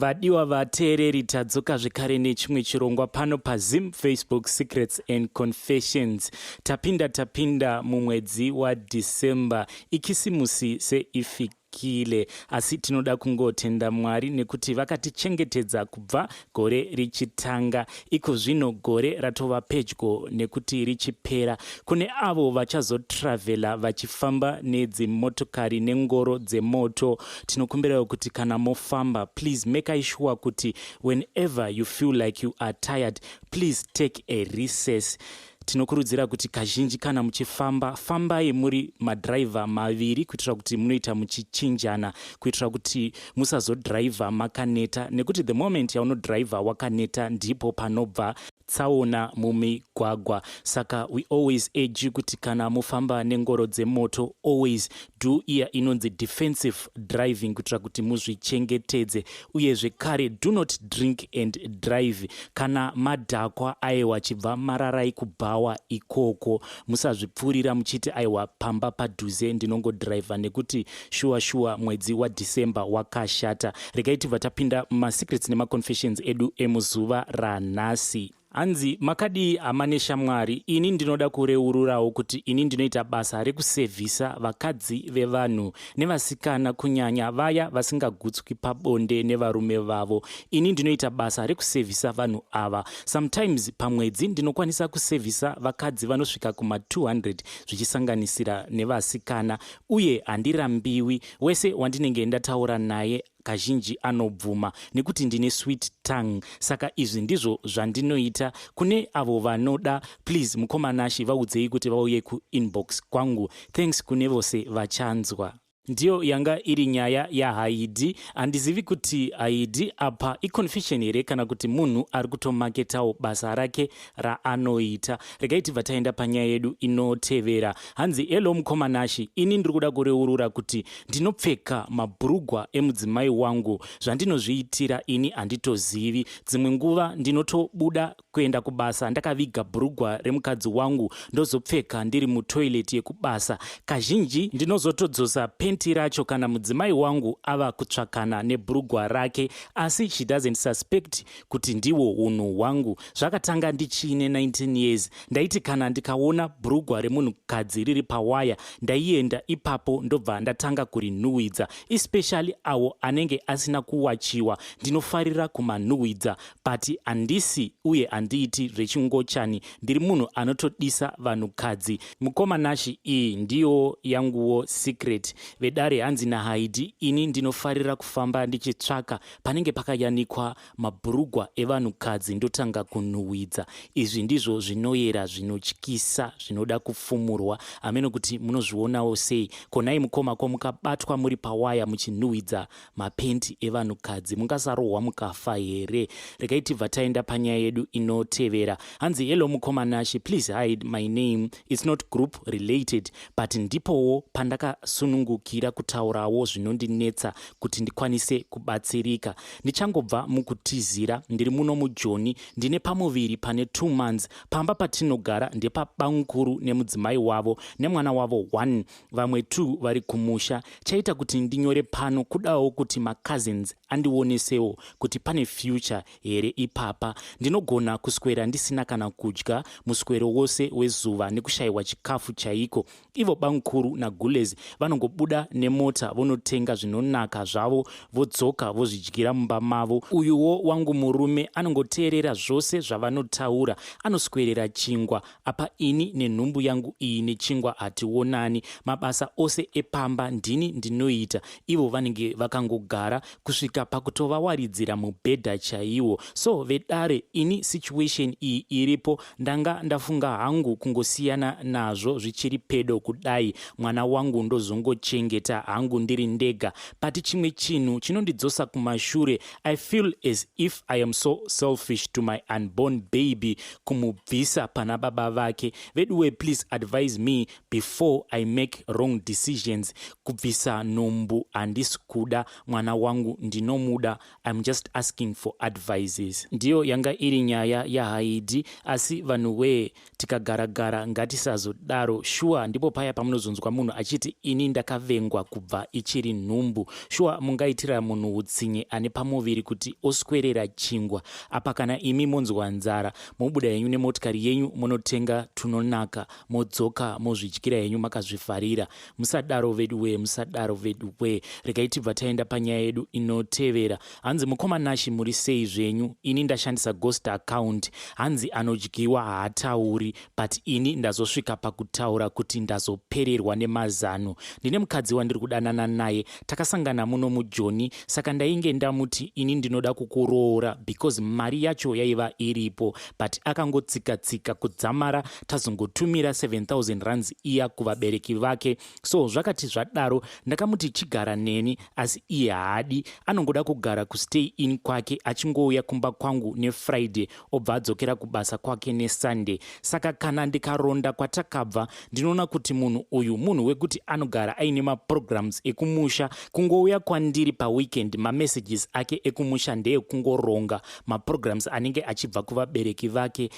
Vadiwa vateereri tadzoka zvekare nechimwe chirongwa pano paZim Facebook Secrets and Confessions. Tapinda mumwedzi waDhisemba, ikisimusi seifikile, asi tinoda kungotenda Mwari nekuti vakatichengetedza kubva gore richitanga. Iko zvino gore ratova pedyo nekuti richipera. Kune avo vachazotravela vachifamba nedzimotokari nengoro dzemoto, tinokumbirawo kuti kana mofamba, please make sure kuti whenever you feel like you are tired, please take a recess. Tinokurudzira kuti kazhinji kana muchifamba, fambai muri madhiraivha maviri kuitira kuti munoita muchichinjana, kuitira kuti musazodhiraivha makaneta, nekuti the moment yaunodhiraivha wakaneta ndipo panobva tsaona mumigwagwa. Saka we always urge you kuti kana mufamba nengoro dzemoto, always do iya inonzi defensive driving kuitira kuti muzvichengetedze. Uye zvekare, do not drink and drive. Kana madhakwa aiwa chibva mararai kubhawa ikoko, musazvipfurira muchiti aiwa pamba padhuze ndinongodhiraivha, nekuti shuwa mwedzi waDhisemba wakashata. Regai tibva tapinda mumasecrets nemaconfessions edu emuzuva ranhasi. Hanzi makadi amanesha Mwari, ini ndinoda kureururawo kuti ini ndinoita basa rekusevhisa vakadzi vevanhu nevasikana, kunyanya vaya vasingagutswi pabonde nevarume vavo. Ini ndinoita basa rekusevhisa vanhu ava. Sometimes pamwedzi ndinokwanisa kusevhisa vakadzi vanosvika kuma200 zvichisanganisira nevasikana, uye handirambiwi. Wese wandinenge ndataura naye kazhinji anobvuma nekuti ndine sweet tongue. Saka izvi ndizvo zvandinoita. Kune avo vanoda, please mukomanashi vaudzei kuti vauye kuinbox kwangu. Thanks kune vose vachanzwa. Ndiyo yanga iri nyaya yaHaidhi. Handizivi kuti Haidhi apa iconfession here kana kuti munhu ari kutomaketawo basa rake raanoita. Regai tibva taenda panyaya yedu inotevera. Hanzi, hello mukomanashi, ini ndiri kuda kureurura kuti ndinopfeka mabhurugwa emudzimai wangu. Zvandinozviitira ini handitozivi. Dzimwe nguva ndinotobuda kuenda kubasa ndakaviga bhurugwa remukadzi wangu ndozopfeka ndiri mutoileti yekubasa. Kazhinji ndinozotodzosa penti racho kana mudzimai wangu ava kutsvakana nebhurugwa rake, asi she doesn't suspect kuti ndiwo unhu hwangu. Zvakatanga ndichine 19 years. Ndaiti kana ndikaona bhurugwa remunhukadzi riri pawaya, ndaienda ipapo ndobva ndatanga kurinhuhwidza, especially avo anenge asina kuwachiwa. Ndinofarira kumanhuhwidza, but handisi uye handiiti zvechingochani. Ndiri munhu anotodisa vanhukadzi. Mukomanashi, iyi ndiyo yanguwo secret. Vedare hanzi naHaidhi, ini ndinofarira kufamba ndichitsvaka panenge pakayanikwa mabhurugwa evanhukadzi ndotanga kunhuhwidza. Izvi ndizvo zvinoyera, zvinotyisa, zvinoda kufumurwa. Ameno kuti munozvionawo sei? Konai mukoma mukabatwa muri pawaya muchinhuhwidza mapenti evanhukadzi, mungasarohwa mukafa here? Regai tibva taenda panyaya yedu inotevera. Hanzi, hello mukomanashi, please hide my name. It's not group related, but ndipowo pandakasunungukira kutaurawo zvinondinetsa kuti ndikwanise kubatsirika. Ndichangobva mukutizira, ndiri muno muJoni, ndine pamuviri pane 2 months. Pamba patinogara ndepabamukuru nemudzimai wavo nemwana wavo 1, vamwe 2 vari kumusha. Chaita kuti ndinyore pano kudawo kuti macousins andionesewo kuti pane future here ipapa. Ndinogona kuswera ndisina kana kudya muswero wose wezuva nekushayiwa chikafu chaiko. Ivo bamukuru nagulezi vanongobuda nemota vonotenga zvinonaka zvavo vodzoka vozvidyira mumba mavo. Uyuwo wangu murume anongoteerera zvose zvavanotaura, anoswerera chingwa. Apa ini nenhumbu yangu iyi nechingwa hationani. Mabasa ose epamba ndini ndinoita, ivo vanenge vakangogara kusvika pakutovawaridzira mubhedha chaiwo. So vedare, ini situation iyi iripo, ndanga ndafunga hangu kungosiyana nazvo zvichiri pedo kudai, mwana wangu ndozongochengeta hangu ndiri ndega. Pati chimwe chinhu chinondidzosa kumashure. I feel as if I am so selfish to my unborn baby, kumubvisa pana baba vake. Veduwe, please advise me before I make wrong decisions. Kubvisa Nhumbu handisi kuda, mwana wangu ndinomuda. I'm just asking for advices. Ndiyo yanga iri nyaya yaHaidhi, asi vanhuwe tikagaragara ngatisazodaro. Shuwa ndipo paya pamunozonzwa munhu achiti ini ndakavengwa yakatengwa kubva ichiri nhumbu. Shuwa mungaitira munhu utsinye ane pamuviri kuti oswerera chingwa. Apa kana imi monzwa nzara, mobuda henyu nemotikari yenyu munotenga tunonaka, modzoka mozvidyira henyu makazvivharira. Musadaro vedu we, musadaro vedu we. Regai tibva taenda panyaya yedu inotevera. Hanzi mukoma Nashi muri sei zvenyu? Ini ndashandisa ghost account. Hanzi anodyiwa haatauri, but ini ndazosvika pakutaura kuti ndazopererwa nemazano. Ndine mukadzi wandiri kudanana naye, takasangana muno mujoni, saka ndainge ndamuti ini ndinoda kukuroora because mari yacho yaiva iripo, but akangotsika-tsika kudzamara. Tazongotumira 7,000 rands iya kuvabereki vake. So zvakati zvadaro ndakamuti chigara neni, asi iye haadi, anongoda kugara kustay in kwake achingouya kumba kwangu neFriday obva adzokera kubasa kwake neSunday. Saka kana ndikaronda kwatakabva ndinoona kuti munhu uyu munhu wekuti anogara aine maprograms ekumusha. Kungouya kwandiri paweekend mamessages ake ekumusha ndeekungoronga maprograms anenge achibva kuvabereki vake.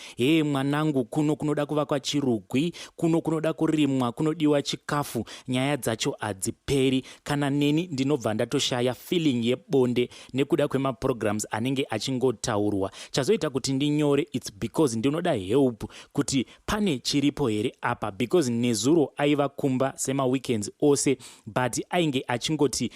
Mwanangu, kuno kunoda kuvakwa chirugwi, kuno kunoda kurimwa, kunodiwa chikafu. Nyaya dzacho hadziperi. Kana neni ndinobva ndatoshaya feeling yebonde nekuda kwemaprograms anenge achingotaurwa. Chazoita kuti ndinyore, it's because ndinoda help kuti pane chiripo here apa, because nezuro aiva kumba sema weekends ose, but ainge achingoti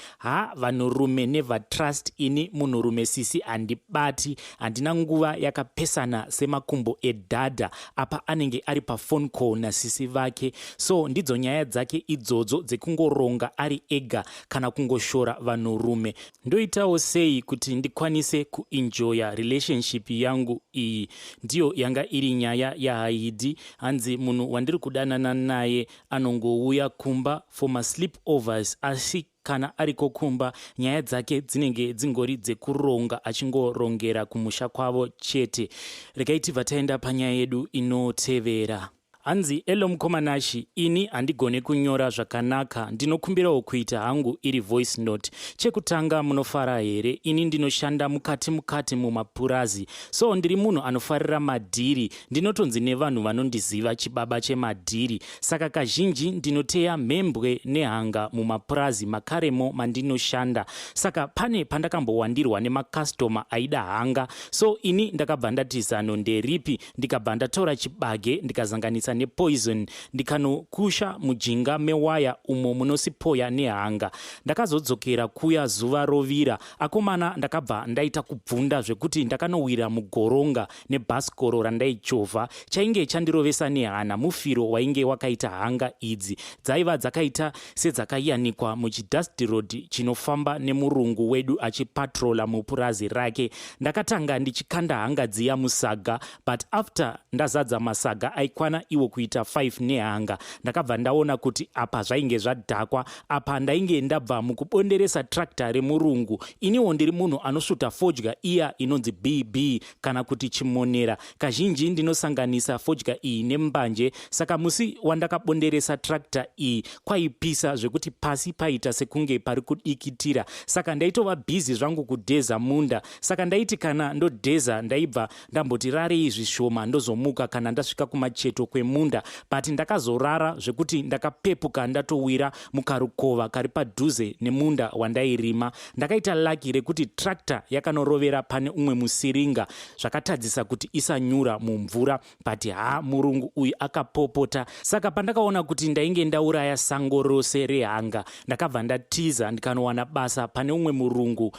vanhurume never trust. Ini munhurume sisi handibati, handina nguva yakapesana semakumbo edhadha. Apa anenge ari phone call nasisi vake. So ndidzo nyaya dzake idzodzo dzekungoronga ari ega kana kungoshora vanhurume. Ndoitawo sei kuti ndikwanise kuenjoya relationship yangu iyi? Ndiyo yanga iri nyaya yaHaidi. Hanzi munhu wandiri kudanana naye anongouya kumba for my sleepovers, asi kana ariko kumba nyaya dzake dzinenge dzingori dzekuronga, achingorongera kumusha kwavo chete. Regai tibva taenda panyaya yedu inotevera. Hanzi elo mukoma Nashi, ini handigone kunyora zvakanaka, ndinokumbirawo kuita hangu iri voice note. Chekutanga munofara here? Ini ndinoshanda mukati mumapurazi, so ndiri munhu anofarira madhiri. Ndinotonzi nevanhu vanondiziva chibaba chemadhiri, saka kazhinji ndinoteya mhembwe nehanga mumapurazi makaremo mandinoshanda. Saka pane pandakambowandirwa nemakastoma aida hanga, so ini ndakabva ndati zano nderipi, ndikabva ndatora chibage ndikazanganisa nepoison ndikanokusha mujinga mewaya umo munosipoya nehanga. Ndakazodzokera kuya zuva rovira, akomana ndakabva ndaita kubvunda zvekuti ndakanowira mugoronga nebhasikoro randaichovha. Chainge chandirovesa nehana mufiro wainge wakaita hanga idzi. Dzaiva dzakaita sedzakayanikwa muchidust road chinofamba nemurungu wedu achipatrola mupurazi rake. Ndakatanga ndichikanda hanga dziya musaga, but after ndazadza masaga aikwana iwo kuita 5 nehanga, ndakabva ndaona kuti apa zvainge zvadhakwa. Apa ndainge ndabva mukubonderesa tractor remurungu. Iniwo ndiri munhu anosvuta fodya iya inonzi BB kana kuti chimonera. Kazhinji ndinosanganisa fodya iyi nembanje. Saka musi wandakabonderesa tractor iyi kwaipisa zvekuti pasi paita sekunge pari kudikitira. Saka ndaitova busy zvangu kudheza munda. Saka ndaiti kana ndodheza ndaibva ndamboti rarei zvishoma ndozomuka kana ndasvika kumacheto kwemunda, but ndakazorara zvekuti ndakapepuka ndatowira mukarukova kari padhuze nemunda wandairima. Ndakaita laki rekuti tractor yakanorovera pane umwe musiringa, zvakatadzisa kuti isanyura mumvura, but murungu uyu akapopota. Saka pandakaona kuti ndainge ndauraya sango rose rehanga, ndakabva ndatiza ndikanowana basa pane umwe murungu.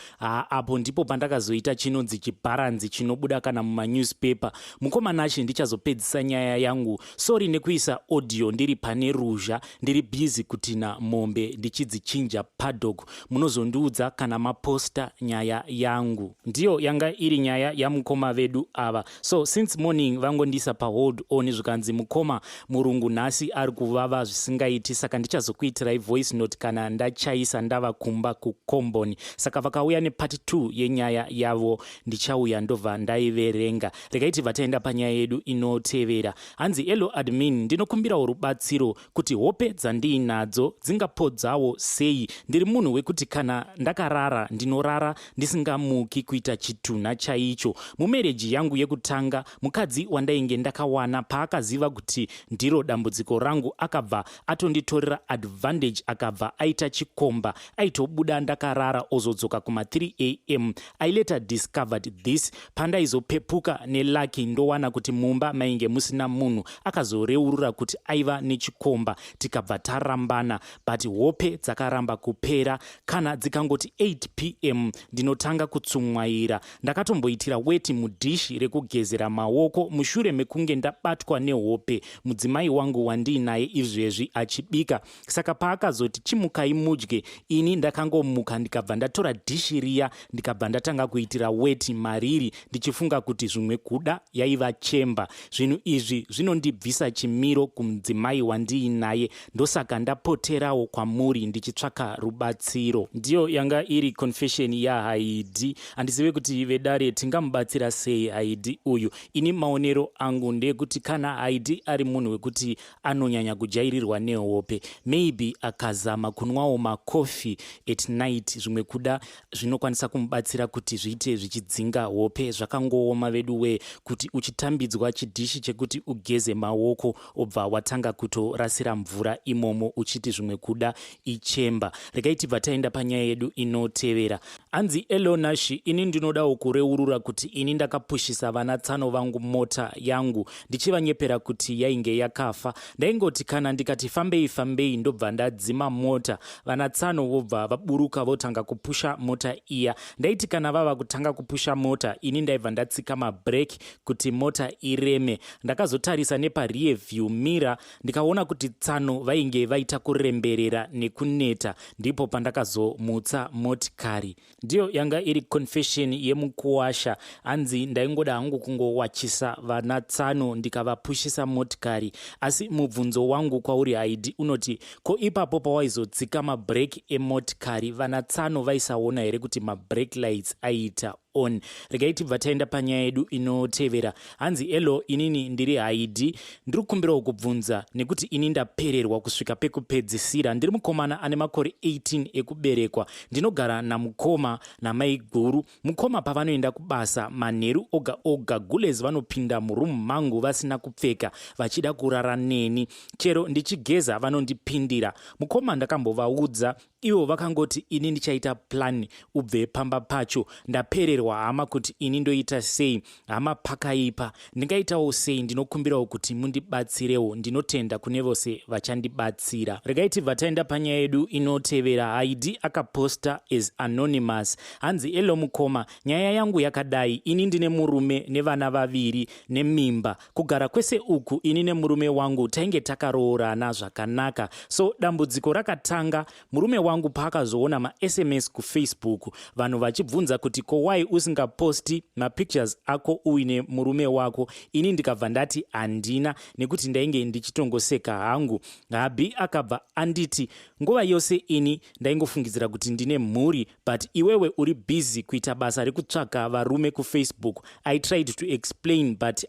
Apo ndipo pandakazoita chinonzi chibharanzi chinobuda kana mumanewspaper. Mukoma Nashi ndichazopedzisa nyaya yangu. Sorry nekuisa audio ndiri pane ruzha, ndiri busy kutina mombe ndichidzichinja paddock. Munozondiudza kana maposta nyaya yangu. Ndiyo yanga iri nyaya yamukoma vedu ava. So since morning vangondisa pahold on zvikanzi mukoma murungu nhasi ari kuvava zvisingaiti, saka ndichazokuitirai voice note kana ndachaisa ndava kumba kukomboni. Saka vakauya nepart 2 yenyaya yavo ndichauya ndobva ndaiverenga. Regai tibva taenda panyaya yedu inotevera. Hanzi elo hello admin, ndinokumbirawo rubatsiro kuti hope dzandinadzo dzingapodzawo sei. Ndiri munhu wekuti kana ndakarara ndinorara ndisingamuki kuita chitunha chaicho. Mumereji yangu yekutanga mukadzi wandainge ndakawana paakaziva kuti ndiro dambudziko rangu akabva atonditorera advantage, akabva aita chikomba, aitobuda ndakarara ozodzoka kuma 3 am. I later discovered this pandaizopepuka nelaki ndowana kuti mumba mainge musina munhu. Akazoreurura kuti aiva nechikomba, tikabva tarambana, but hope dzakaramba kupera. Kana dzikangoti 8 pm ndinotanga kutsumwaira. Ndakatomboitira weti mudhishi rekugezera maoko mushure mekunge ndabatwa nehope. Mudzimai wangu wandinaye izvezvi achibika, saka paakazoti chimukai mudye, ini ndakangomuka ndikabva ndatora dhishi riya ndikabva ndatanga kuitira weti mariri, ndichifunga kuti zvimwe kuda yaiva chemba. Zvinhu izvi zvinondibvisa chimiro kumudzimai wandiinaye, ndosaka ndapoterawo kwamuri ndichitsvaka rubatsiro. Ndiyo yanga iri confession yaHaidhi. Handizive kuti vedare tingamubatsira sei Haidhi uyu. Ini maonero angu ndekuti kana Haidhi ari munhu wekuti anonyanya kujairirwa nehope, maybe akazama kunwawo makofi at night, zvimwe kuda zvinokwanisa kumubatsira kuti zviite zvichidzinga hope. Zvakangooma vedu we kuti uchitambidzwa chidhishi chekuti ugeze maoko obva watanga kutorasira mvura imomo uchiti zvimwe kuda ichemba. Regai tibva taenda panyaya yedu inotevera. Anzi Elonashi, ini ndinodawo kureurura kuti ini ndakapushisa vanatsano vangu mota yangu ndichivanyepera kuti yainge yakafa. Ndaingoti kana ndikati fambei ndobva ndadzima mota, vanatsano vobva vaburuka votanga kupusha mota iya. Ndaiti kana vava kutanga kupusha mota, ini ndaibva ndatsika mabreki kuti mota ireme. Ndakazotarisa neparear view mirror ndikaona kuti tsano vainge vaita kuremberera nekuneta, ndipo pandakazomutsa motikari. Ndiyo yanga iri confession yemukuwasha. Hanzi ndaingoda hangu kungowachisa vanatsano ndikavapushisa motikari. Asi mubvunzo wangu kwauri Haidhi unoti, ko ipapo pawaizotsika mabreki emotikari vanatsano vaisaona here kuti mabreki lights aita on? Regai tibva taenda panyaya yedu inotevera. Hanzi elo, inini ndiri Haidhi, ndiri kukumbirawo kubvunza nekuti ini ndapererwa kusvika pekupedzisira. Ndiri mukomana ane makore 18 ekuberekwa. Ndinogara namukoma namai guru. Mukoma pavanoenda kubasa manheru oga oga gulezi vanopinda murumu mangu vasina kupfeka vachida kurara neni. Chero ndichigeza vanondipindira. Mukoma ndakambovaudza, ivo vakangoti ini ndichaita plan ubve pamba pacho. Ndapererwa hama kuti ini ndoita sei, hama pakaipa. Ndingaitawo sei? Ndinokumbirawo kuti mundibatsirewo. Ndinotenda kune vose vachandibatsira. Regai tibva taenda panyaya yedu inotevera. Haidhi akaposta as anonymous. Hanzi elo mukoma, nyaya yangu yakadai. Ini ndine murume nevana vaviri nemimba. Kugara kwese uku ini nemurume wangu tainge takaroorana zvakanaka. So dambudziko rakatanga murume wangu paakazoona ma-SMS kuFacebook, vanhu vachibvunza kuti ko why usingaposti mapictures ako uine murume wako. Ini ndikabva ndati handina, nekuti ndainge ndichitongoseka hangu. Habi akabva anditi nguva yose ini ndaingofungidzira kuti ndine mhuri, but iwewe uri busy kuita basa rekutsvaka varume kuFacebook. I tried to explain but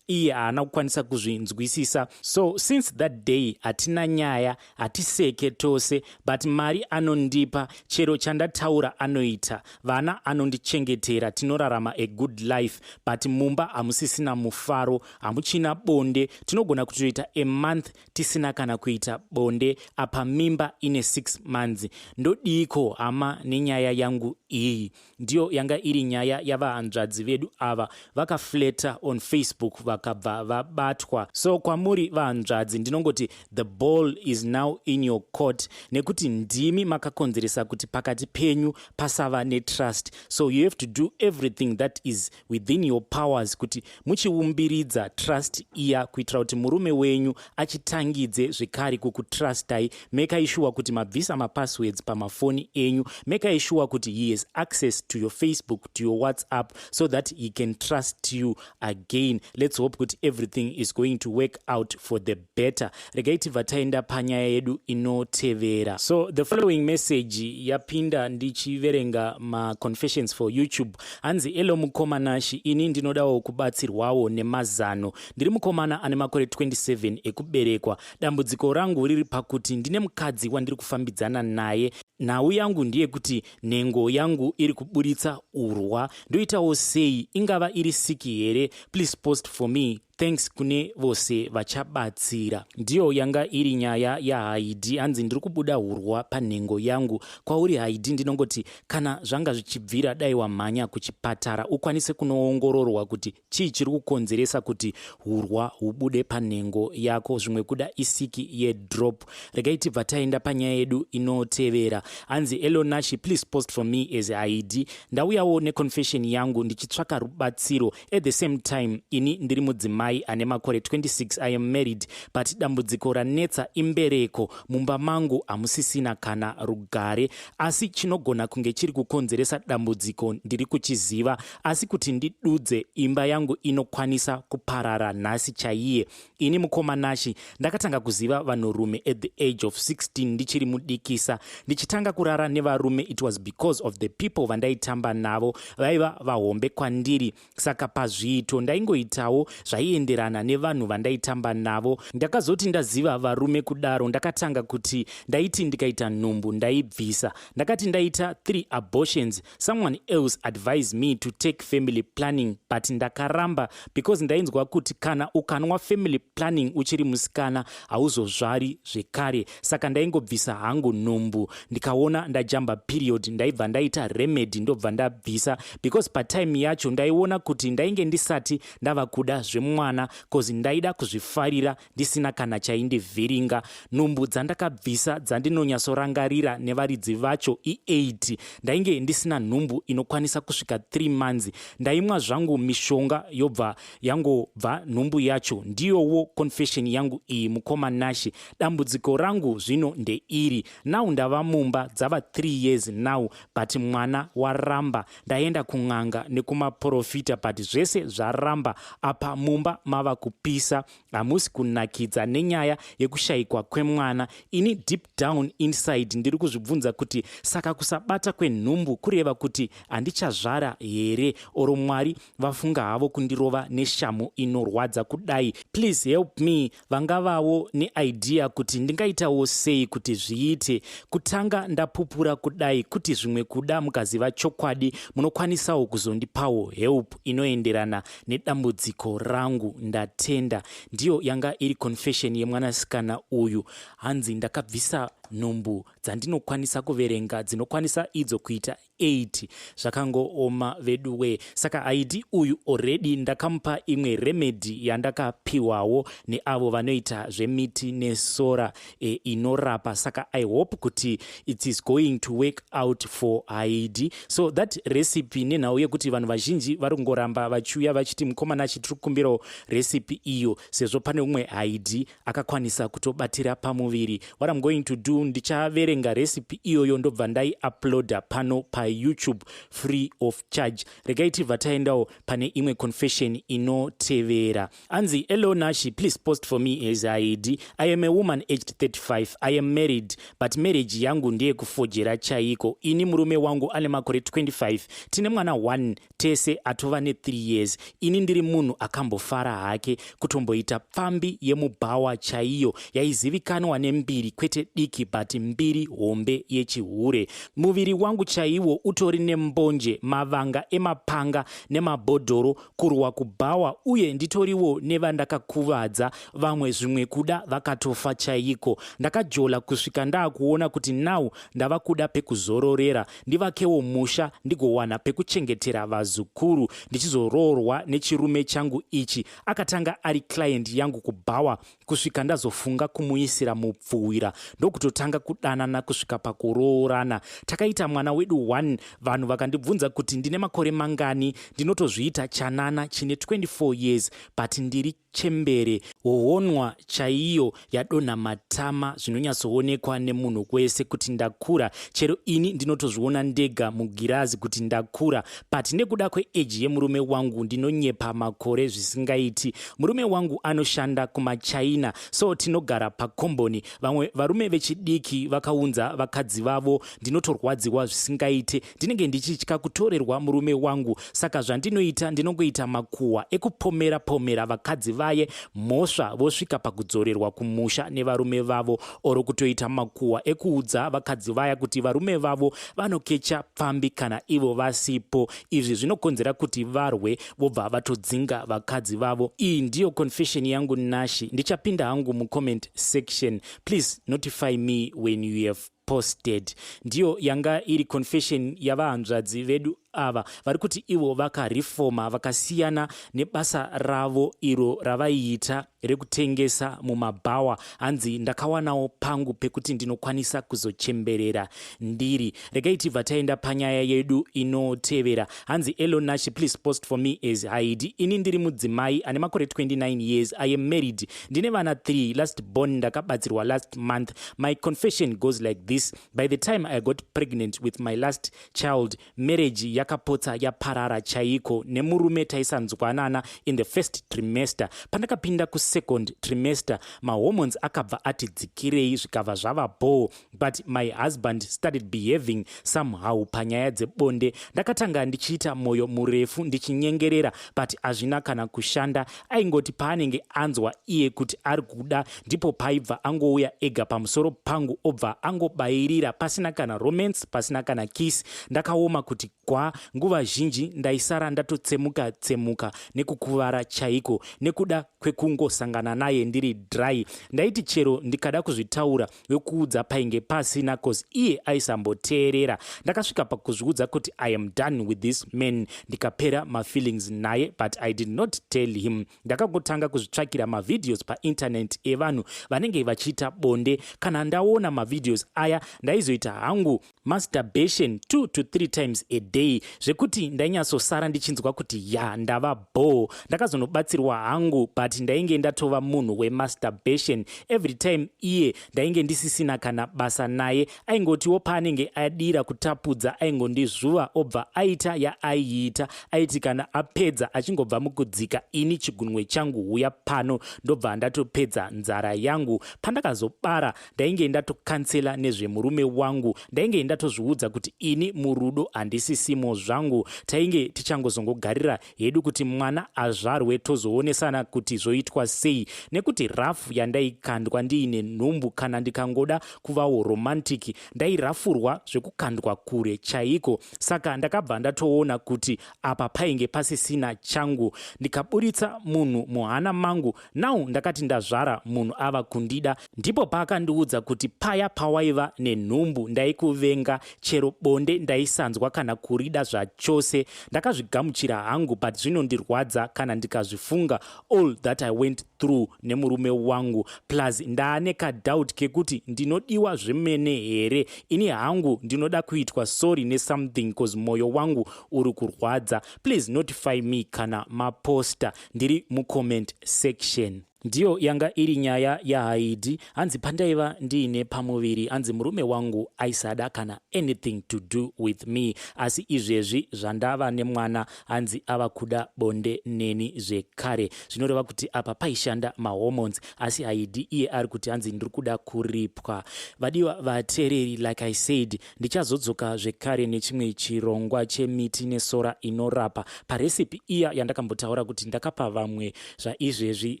iye haana kukwanisa kuzvinzwisisa. So since that day hatina nyaya, hatiseke tose, but mari anondipa, chero chandataura anoita, vana anondichengetera, tinorarama a good life, but mumba hamusisina mufaro, hamuchina bonde. Tinogona kutoita a month tisina kana kuita bonde, apa mimba ine 6 months. Ndodiko hama nenyaya yangu iyi. Ndiyo yanga iri nyaya yavahanzvadzi vedu ava vakafleta on Facebook vakabva vabatwa. So kwamuri vahanzvadzi ndinongoti the ball is now in your court, nekuti ndimi makakonzeresa kuti pakati penyu pasava netrust. So you have to do everything that is within your powers kuti muchiumbiridza trust iya, kuitira kuti murume wenyu achitangidze zvikari kukutrustai. Make sure kuti mabvisa mapasswords pamafoni enyu. Make sure kuti he has access to your Facebook, to your WhatsApp, so that he can trust you again. Let's hope hope kuti everything is going to work out for the better. Regai tibva taenda panyaya yedu inotevera. So the following message yapinda ndichiverenga confessions for YouTube. Hanzi elo mukomanashi, ini ndinodawo kubatsirwawo nemazano. Ndiri mukomana ane makore 27 ekuberekwa. Dambudziko rangu riri pakuti ndine mukadzi wandiri kufambidzana naye. Nhau yangu ndiye kuti nhengo yangu iri kuburitsa urwa. Ndoitawo sei? Ingava iri siki here? Please post for me. Thanks kune vose vachabatsira. Ndiyo yanga iri nyaya yaHaidhi. Hanzi ndiri kubuda urwa panhengo yangu. Kwauri Haidhi ndinongoti kana zvanga zvichibvira dai wamhanya kuchipatara ukwanise kunoongororwa kuti chii chiri kukonzeresa kuti urwa hubude panhengo yako, zvimwe kuda isiki yedrop. Regai tibva taenda panyaya yedu inotevera. Hanzi Elonashi, please post for me as Haidhi. Ndauyawo neconfession yangu ndichitsvaka rubatsiro. At the same time ini ndiri mudzimai ane makore 26. I am married, but dambudziko ranetsa imbereko. Mumba mangu hamusisina kana rugare, asi chinogona kunge chiri kukonzeresa dambudziko ndiri kuchiziva, asi kuti ndidudze imba yangu inokwanisa kuparara nhasi chaiye. Ini mukomanashi ndakatanga kuziva vanhurume at the age of 16 ndichiri mudikisa. Ndichitanga kurara nevarume, it was because of the people vandaitamba navo vaiva vahombe kwandiri. Saka pazviito ndaingoitawo zvaienderana nevanhu vandaitamba navo. Ndakazoti ndaziva varume kudaro ndakatanga kuti ndaiti ndikaita nhumbu ndaibvisa. Ndakati ndaita 3 abortions. Someone else advised me to take family planning, but ndakaramba because ndainzwa kuti kana ukanwa family planning uchiri musikana hauzozvari zvekare. Saka ndaingobvisa hangu nhumbu. Ndikaona ndajamba period ndaibva ndaita remedy ndobva ndabvisa, because patime yacho ndaiona kuti ndainge ndisati ndava kuda zvemwana, kozi ndaida kuzvifarira ndisina kana chaindivhiringa. Nhumbu dzandakabvisa dzandinonyatsorangarira nevaridzi vacho i8. Ndainge ndisina nhumbu inokwanisa kusvika 3 months. Ndaimwa zvangu mishonga yobva yangobva nhumbu yacho. Ndiyowo confession yangu iyi mukomanashi. Dambudziko rangu zvino ndeiri. Now ndava mumba dzava 3 years now, but mwana waramba. Ndaenda kun'anga nekumaprofita, but zvese zvaramba. Apa mumba mava kupisa, hamusi kunakidza nenyaya yekushayikwa kwemwana. Ini deep down inside ndiri kuzvibvunza kuti saka kusabata kwenhumbu kureva kuti handichazvara here, oro Mwari vafunga havo kundirova neshamu inorwadza kudai. Please help me. Vangavawo neidea kuti ndingaitawo sei kuti zviite. Kutanga ndapupura kudai kuti zvimwe kuda mukaziva chokwadi munokwanisawo kuzondipawo help inoenderana nedambudziko rangu. Ndatenda. Ndiyo yanga iri confession yemwanasikana uyu. Hanzi ndakabvisa nhumbu dzandinokwanisa kuverenga dzinokwanisa idzo kuita 8. Zvakangooma veduwe. Saka Haidhi uyu already ndakamupa imwe remedy yandakapiwawo neavo vanoita zvemiti nesora inorapa. Saka I hope kuti it is going to work out for Haidhi. So that recipe nenhau yekuti vanhu vazhinji vari kungoramba vachiuya vachiti mukomanashi tiri kukumbirawo recipe iyo, sezvo pane umwe Haidhi akakwanisa kutobatira pamuviri. What I'm going to do, ndichaverenga recipe iyoyo ndobva ndaiuploada pano paYouTube free of charge. Regai tibva taendawo pane imwe confession inotevera. Hanzi Elonashi, please post for me as Haidhi. I am a woman aged 35. I am married, but marriage yangu ndiye kufojera chaiko. Ini murume wangu ane makore 25. Tine mwana 1 tese atova ne3 years. Ini ndiri munhu akambofara hake kutomboita pfambi yemubhawa chaiyo yaizivikanwa nembiri kwete diki but mbiri hombe yechihure. Muviri wangu chaiwo utori nembonje, mavanga emapanga nemabhodhoro, kurwa kubhawa, uye nditoriwo nevandakakuvadza, vamwe zvimwe kuda vakatofa chaiko. Ndakajola kusvika ndaakuona kuti now ndava kuda pekuzororera, ndivakewo musha ndigowana pekuchengetera vazukuru, ndichizoroorwa nechirume changu ichi. Akatanga ari client yangu kubhawa kusvika ndazofunga kumuisira mupfuwira, ndokutotanga kudanana kusvika pakuroorana. Takaita mwana wedu 1. Vanhu vakandibvunza kuti ndine makore mangani. Ndinotozviita chanana chine 24 years, but ndiri chembere, hohonwa chaiyo yadonha matama zvinonyatsoonekwa nemunhu wese kuti ndakura. Chero ini ndinotozviona ndega mugirazi kuti ndakura, but nekuda kweeji yemurume wangu ndinonyepa makore zvisingaiti. Murume wangu anoshanda kumaChina, so tinogara pakomboni. Vamwe varume vechidiki vakaunza vakadzi vavo, ndinotorwadziwa zvisingaite. Ndinenge ndichitya kutorerwa murume wangu, saka zvandinoita ndinongoita makuhwa ekupomera vakadzi vaye, mhosva vosvika pakudzorerwa kumusha nevarume vavo, oro kutoita makuhwa ekuudza vakadzi vaya kuti varume vavo vanokecha pfambi kana ivo vasipo. Izvi zvinokonzera kuti varwe vobva vatodzinga vakadzi vavo. Iyi ndiyo confession yangu nashi. Ndichapinda hangu mucomment section. Please notify me when you have posted. Ndiyo yanga iri confession yavahanzvadzi vedu ava vari kuti ivo vakareforma, vakasiyana nebasa ravo iro ravaiita rekutengesa mumabhawa. Hanzi ndakawanawo pangu pekuti ndinokwanisa kuzochemberera ndiri. Regai tibva taenda panyaya yedu inotevera. Hanzi Elo Nashi, please post for me as Heidi. Ini ndiri mudzimai ane makore 29 years. I am married. Ndine vana 3. Last born ndakabatsirwa last month. My confession goes like this. By the time I got pregnant with my last child, marriage yakapotsa yaparara chaiko. Nemurume taisanzwanana in the first trimester. Pandakapinda second trimester, my hormones akabva ati dzikirei zvikabva zvava bore, but my husband started behaving somehow panyaya dzebonde. Ndakatanga ndichiita moyo murefu ndichinyengerera, but hazvina kana kushanda. Aingoti paanenge anzwa iye kuti ari kuda, ndipo paibva angouya ega pamusoro pangu obva angobayirira, pasina kana romance, pasina kana kiss. Ndakaoma kuti kwa nguva zhinji ndaisara ndatotsemuka nekukuvara chaiko nekuda kwekungosangana naye ndiri dry. Ndaiti chero ndikada kuzvitaura wekuudza painge pasina, cause iye aisamboteerera. Ndakasvika pakuzviudza kuti I am done with this man, ndikapera mafeelings naye, but I did not tell him. Ndakangotanga kuzvitsvakira mavideos painternet evanhu vanenge vachiita bonde. Kana ndaona mavideos aya ndaizoita hangu masturbation 2 to 3 times a day, zvekuti ndainyatsosara ndichinzwa kuti ndava bore. Ndakazonobatsirwa hangu, but ndainge ndatova munhu wemasturbation. Every time iye ndainge ndisisina kana basa naye, aingotiwo paanenge adira kutapudza aingondizvuva obva aita yaaiita. Aiti kana apedza achingobva mukudzika, ini chigunwe changu huya pano, ndobva ndatopedza nzara yangu. Pandakazobara ndainge ndatokansela nezvemurume wangu. Ndainge ndatozviudza kuti ini murudo handisisimo zvangu. Tainge tichangozongogarira hedu kuti mwana azvarwe tozoonesana kuti zvoitwa sei, nekuti rafu yandaikandwa ndiine nhumbu kana ndikangoda kuvawo romantic, ndairafurwa zvekukandwa kure chaiko. Saka ndakabva ndatoona kuti apa painge pasisina changu, ndikaburitsa munhu muhana mangu. Now ndakati ndazvara munhu ava kundida, ndipo paakandiudza kuti paya pawaiva nenhumbu ndaikuvenga, chero bonde ndaisanzwa kana kurida zvachose. Ndakazvigamuchira hangu, but zvinondirwadza kana ndikazvifunga all that I went through nemurume wangu, plus ndaane kadoubt kekuti ndinodiwa zvemene here. Ini hangu ndinoda kuitwa sorry nesomething, cause moyo wangu uri kurwadza. Please notify me kana maposta. Ndiri mucomment section. Ndiyo yanga iri nyaya yaHaidi. Hanzi pandaiva ndiine pamuviri, hanzi murume wangu aisada kana anything to do with me, asi izvezvi zvandava nemwana hanzi ava kuda bonde neni zvekare. Zvinoreva kuti apa paishanda mahormones, asi Haidi iye ari kuti hanzi ndiri kuda kuripwa. Vadiwa vateereri, like I said, ndichazodzoka zvekare nechimwe chirongwa chemiti nesora inorapa parecipe iya yandakambotaura kuti ndakapa vamwe zvaizvezvi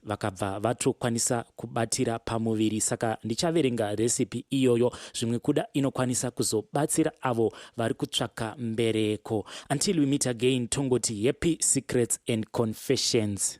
vakabva vatokwanisa kubatira pamuviri. Saka ndichaverenga recipe iyoyo, zvimwe kuda inokwanisa kuzobatsira avo vari kutsvaka mbereko. Until we meet again, tongoti happy secrets and confessions.